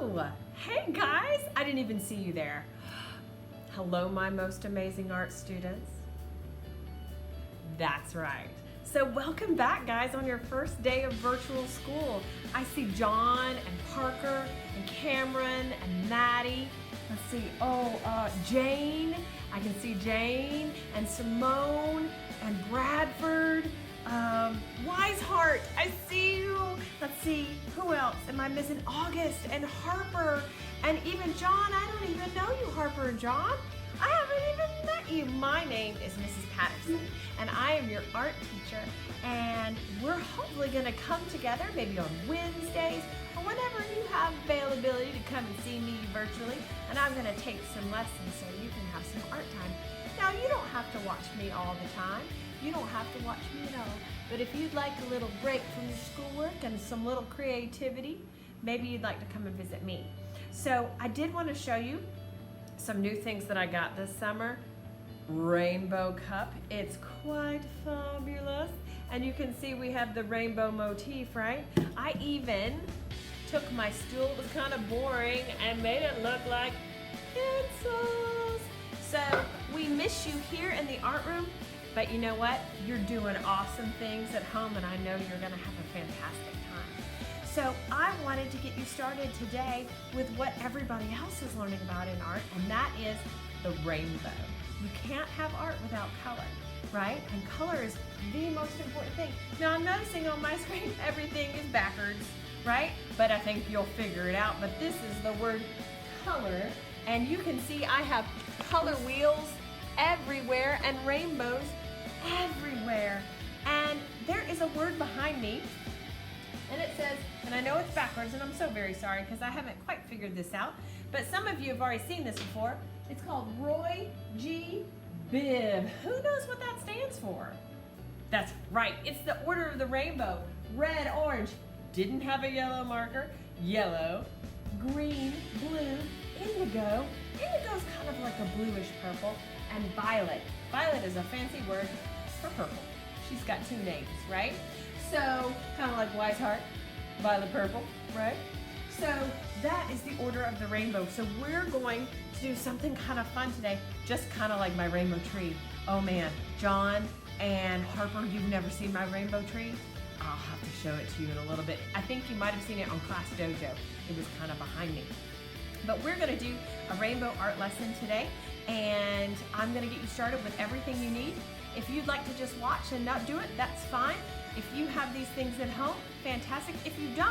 Hello! Hey guys, I didn't even see you there. Hello, my most amazing art students. That's right. So welcome back, guys, on your first day of virtual school. I see John and Parker and Cameron and Maddie. Let's see, Jane. I can see Jane and Simone and Bradford. Wiseheart, I see you. Let's see, who else am I missing? August and Harper and even John. I don't even know you, Harper and John. I haven't even met you. My name is Mrs. Patterson and I am your art teacher, and we're hopefully gonna come together maybe on Wednesdays or whenever you have availability to come and see me virtually, and I'm gonna take some lessons so you can have some art time. Now, you don't have to watch me all the time. You don't have to watch me at all. But if you'd like a little break from your schoolwork and some little creativity, maybe you'd like to come and visit me. So I did want to show you some new things that I got this summer. Rainbow cup. It's quite fabulous. And you can see we have the rainbow motif, right? I even took my stool, it was kind of boring, and made it look like pencils. So we miss you here in the art room. But you know what? You're doing awesome things at home, and I know you're gonna have a fantastic time. So I wanted to get you started today with what everybody else is learning about in art, and that is the rainbow. You can't have art without color, right? And color is the most important thing. Now I'm noticing on my screen, everything is backwards, right? But I think you'll figure it out. But this is the word color, and you can see I have color wheels everywhere and rainbows everywhere. And there is a word behind me, and it says, and I know it's backwards, and I'm so very sorry because I haven't quite figured this out, but some of you have already seen this before. It's called Roy G. Biv. Who knows what that stands for? That's right, it's the order of the rainbow. Red, orange, didn't have a yellow marker, yellow, green, blue, indigo. Indigo's kind of like a bluish purple, and violet. Violet is a fancy word for purple. She's got two names, right? So, kind of like Wiseheart, violet purple, right? So, that is the order of the rainbow. So, we're going to do something kind of fun today, just kind of like my rainbow tree. Oh man, John and Harper, you've never seen my rainbow tree? I'll have to show it to you in a little bit. I think you might have seen it on Class Dojo. It was kind of behind me. But we're gonna do a rainbow art lesson today, and I'm gonna get you started with everything you need. If you'd like to just watch and not do it, that's fine. If you have these things at home, fantastic. If you don't,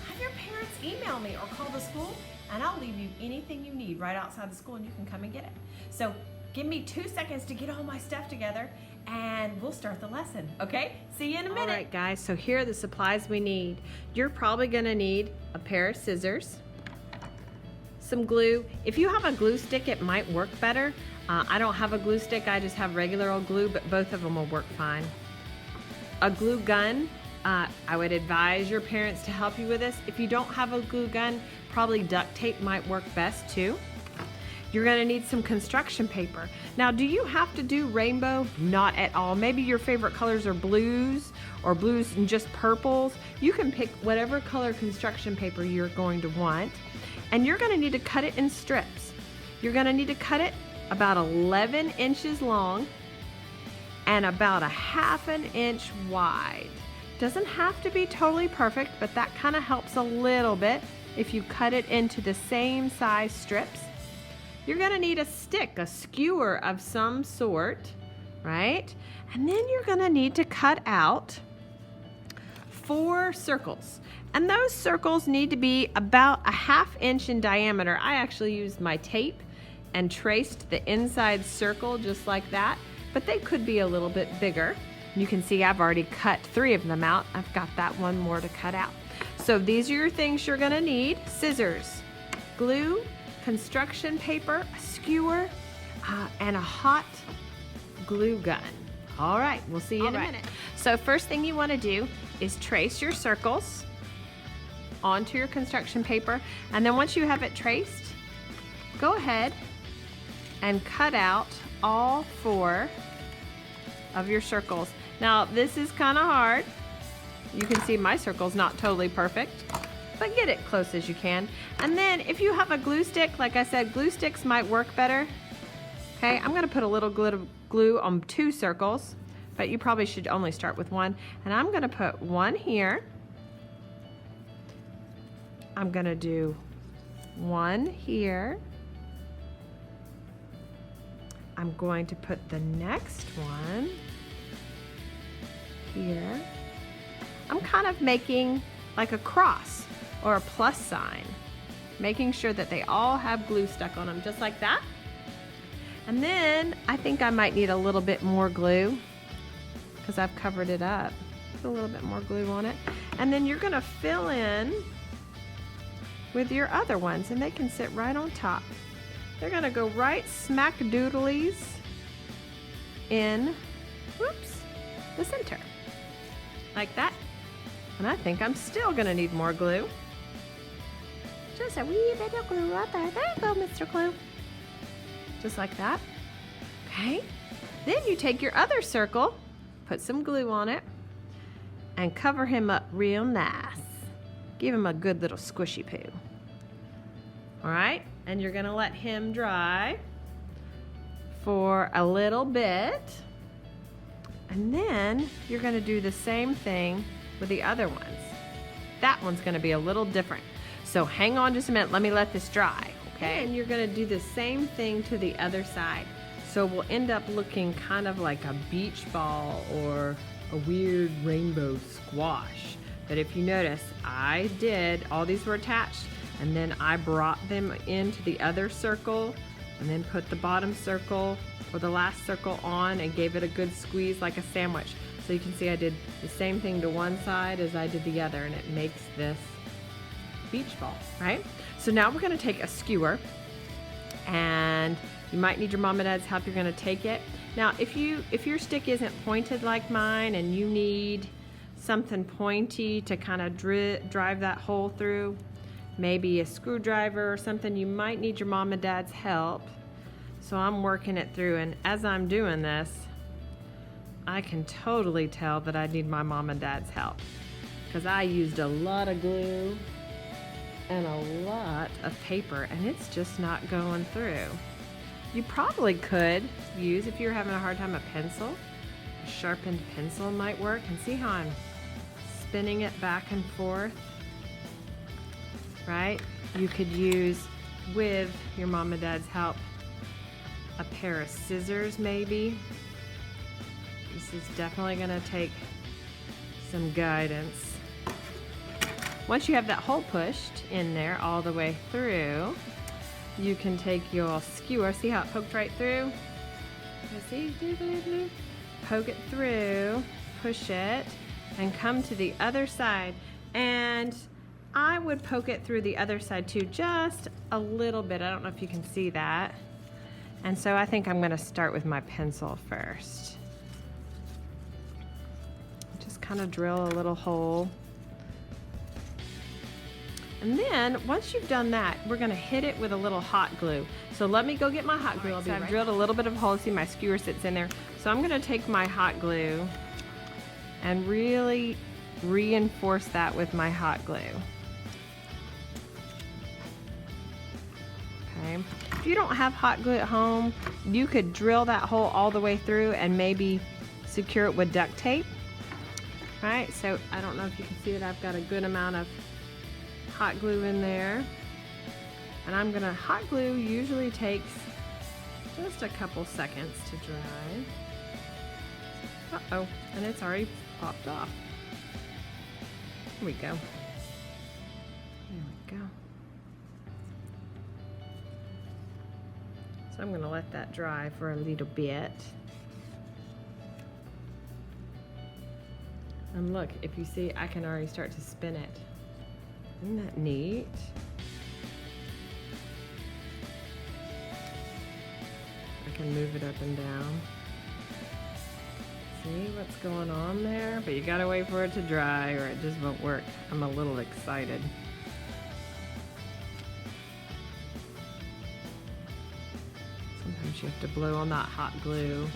have your parents email me or call the school, and I'll leave you anything you need right outside the school, and you can come and get it. So give me 2 seconds to get all my stuff together, and we'll start the lesson, okay? See you in a minute. All right, guys, so here are the supplies we need. You're probably gonna need a pair of scissors, some glue. If you have a glue stick, it might work better. I don't have a glue stick, I just have regular old glue, but both of them will work fine. A glue gun, I would advise your parents to help you with this. If you don't have a glue gun, probably duct tape might work best too. You're gonna need some construction paper. Now, do you have to do rainbow? Not at all. Maybe your favorite colors are blues, or blues and just purples. You can pick whatever color construction paper you're going to want. And you're gonna need to cut it in strips. You're gonna need to cut it about 11 inches long and about a ½ an inch wide. Doesn't have to be totally perfect, but that kind of helps a little bit if you cut it into the same size strips. You're gonna need a stick, a skewer of some sort, right? And then you're gonna need to cut out 4 circles. And those circles need to be about a ½ inch in diameter. I actually used my tape and traced the inside circle just like that, but they could be a little bit bigger. You can see I've already cut 3 of them out. I've got that one more to cut out. So these are your things you're gonna need: scissors, glue, construction paper, a skewer, and a hot glue gun. All right, we'll see you in a minute. So first thing you wanna do is trace your circles onto your construction paper, and then once you have it traced, go ahead and cut out all 4 of your circles. Now this is kind of hard. You can see my circle's not totally perfect, but get it close as you can. And then if you have a glue stick, like I said, glue sticks might work better. Okay, I'm gonna put a little glue on 2 circles, but you probably should only start with 1. And I'm gonna put 1 here. I'm gonna do 1 here. I'm going to put the next one here. I'm kind of making like a cross or a plus sign, making sure that they all have glue stuck on them, just like that. And then I think I might need a little bit more glue because I've covered it up. Put a little bit more glue on it. And then you're gonna fill in with your other ones, and they can sit right on top. They're gonna go right smack doodlies in, whoops, the center, like that. And I think I'm still gonna need more glue. Just a wee bit of glue right there. There you go, Mr. Glue. Just like that. Okay. Then you take your other circle, put some glue on it, and cover him up real nice. Give him a good little squishy poo. All right, and you're gonna let him dry for a little bit. And then you're gonna do the same thing with the other ones. That one's gonna be a little different. So hang on just a minute, let me let this dry, okay? And you're gonna do the same thing to the other side. So we'll end up looking kind of like a beach ball or a weird rainbow squash. But if you notice, I did, all these were attached, and then I brought them into the other circle and then put the bottom circle or the last circle on and gave it a good squeeze like a sandwich. So you can see I did the same thing to one side as I did the other, and it makes this beach ball, right? So now we're gonna take a skewer, and you might need your mom and dad's help. You're gonna take it. Now, if your stick isn't pointed like mine and you need something pointy to kind of drive that hole through, maybe a screwdriver or something, you might need your mom and dad's help. So I'm working it through, and as I'm doing this, I can totally tell that I need my mom and dad's help because I used a lot of glue and a lot of paper, and it's just not going through. You probably could use, if you're having a hard time, a pencil. A sharpened pencil might work. And see how I'm spinning it back and forth, right? You could use, with your mom and dad's help, a pair of scissors maybe. This is definitely gonna take some guidance. Once you have that hole pushed in there all the way through, you can take your skewer, see how it poked right through? See, poke it through, push it, and come to the other side. And I would poke it through the other side too, just a little bit. I don't know if you can see that. And so I think I'm gonna start with my pencil first. Just kind of drill a little hole. And then, once you've done that, we're gonna hit it with a little hot glue. So let me go get my hot glue. So I've drilled a little bit of a hole. See, my skewer sits in there. So I'm gonna take my hot glue and really reinforce that with my hot glue. Okay. If you don't have hot glue at home, you could drill that hole all the way through and maybe secure it with duct tape. All right, so I don't know if you can see it. I've got a good amount of hot glue in there, and hot glue usually takes just a couple seconds to dry. Uh-oh, and it's already popped off. Here we go. There we go. So I'm gonna let that dry for a little bit. And look, if you see, I can already start to spin it. Isn't that neat? I can move it up and down. See what's going on there? But you gotta wait for it to dry or it just won't work. I'm a little excited. Sometimes you have to blow on that hot glue.